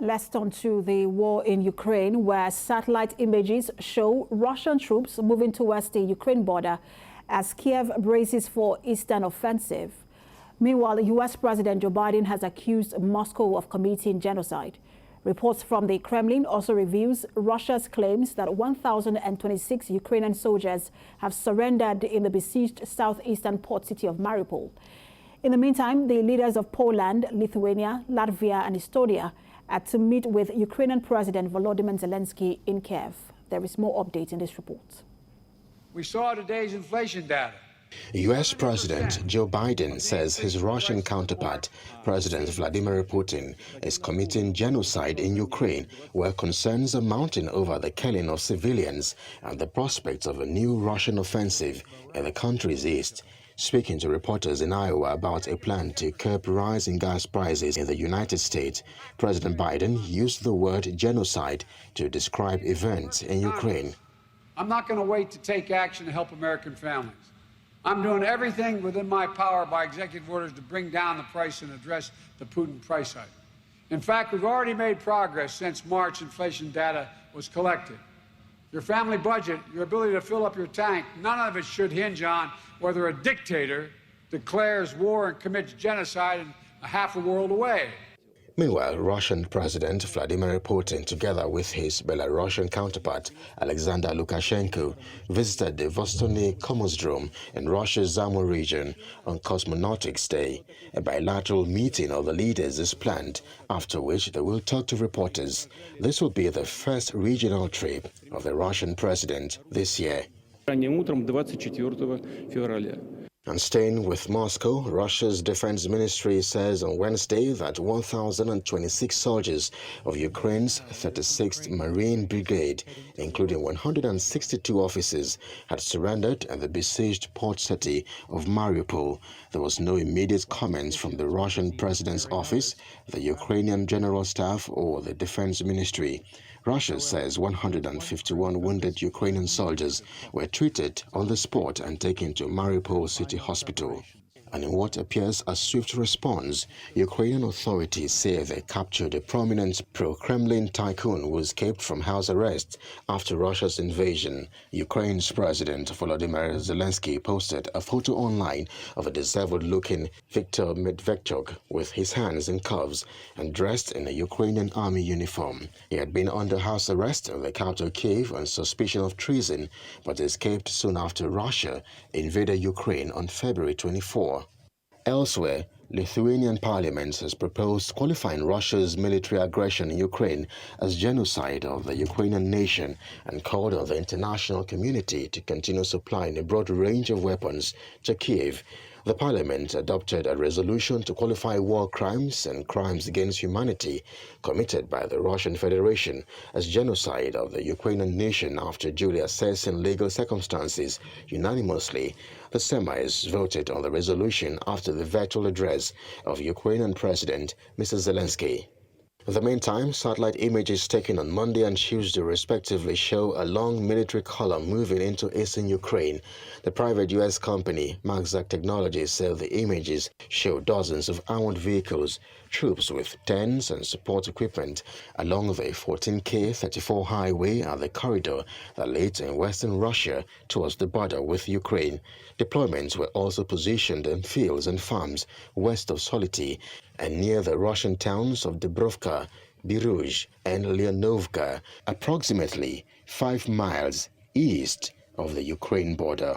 Let's turn to the war in Ukraine, where satellite images show Russian troops moving towards the Ukraine border as Kyiv braces for eastern offensive. Meanwhile, U.S. President Joe Biden has accused Moscow of committing genocide. Reports from the Kremlin also reveals Russia's claims that 1,026 Ukrainian soldiers have surrendered in the besieged southeastern port city of Mariupol. In the meantime, the leaders of Poland, Lithuania, Latvia and Estonia are to meet with Ukrainian President Volodymyr Zelensky in Kyiv. There is more update in this report. We saw today's inflation data. U.S. President Joe Biden says his Russian counterpart, President Vladimir Putin, is committing genocide in Ukraine, where concerns are mounting over the killing of civilians and the prospects of a new Russian offensive in the country's east. Speaking to reporters in Iowa about a plan to curb rising gas prices in the United States, President Biden used the word genocide to describe events in Ukraine. I'm not going to wait to take action to help American families. I'm doing everything within my power by executive orders to bring down the price and address the Putin price hike. In fact, we've already made progress since March inflation data was collected. Your family budget, your ability to fill up your tank, none of it should hinge on whether a dictator declares war and commits genocide in half a world away. Meanwhile, Russian President Vladimir Putin, together with his Belarusian counterpart Alexander Lukashenko, visited the Vostochny Cosmodrome in Russia's Amur region on Cosmonautics Day. A bilateral meeting of the leaders is planned, after which they will talk to reporters. This will be the first regional trip of the Russian president this year. And staying with Moscow, Russia's defense ministry says on Wednesday that 1,026 soldiers of Ukraine's 36th Marine Brigade, including 162 officers, had surrendered at the besieged port city of Mariupol. There was no immediate comment from the Russian president's office, the Ukrainian general staff, or the defense ministry. Russia says 151 wounded Ukrainian soldiers were treated on the spot and taken to Mariupol City Hospital. And in what appears a swift response, Ukrainian authorities say they captured a prominent pro-Kremlin tycoon who escaped from house arrest after Russia's invasion. Ukraine's President Volodymyr Zelensky posted a photo online of a disabled-looking Viktor Medvedchuk with his hands in cuffs and dressed in a Ukrainian army uniform. He had been under house arrest in the capital Kyiv on suspicion of treason, but escaped soon after Russia invaded Ukraine on February 24. Elsewhere, Lithuanian parliament has proposed qualifying Russia's military aggression in Ukraine as genocide of the Ukrainian nation and called on the international community to continue supplying a broad range of weapons to Kyiv. The parliament adopted a resolution to qualify war crimes and crimes against humanity committed by the Russian Federation as genocide of the Ukrainian nation after duly assessing legal circumstances unanimously. The SEIMAS voted on the resolution after the virtual address of Ukrainian President Mr. Zelensky. In the meantime, satellite images taken on Monday and Tuesday respectively show a long military column moving into eastern Ukraine. The private U.S. company, Maxar Technologies, said the images show dozens of armored vehicles, troops with tanks and support equipment along the 14K34 highway and the corridor that leads in western Russia towards the border with Ukraine. Deployments were also positioned in fields and farms west of Solity and near the Russian towns of Dubrovka, Biruj, and Leonovka, approximately 5 miles east of the Ukraine border.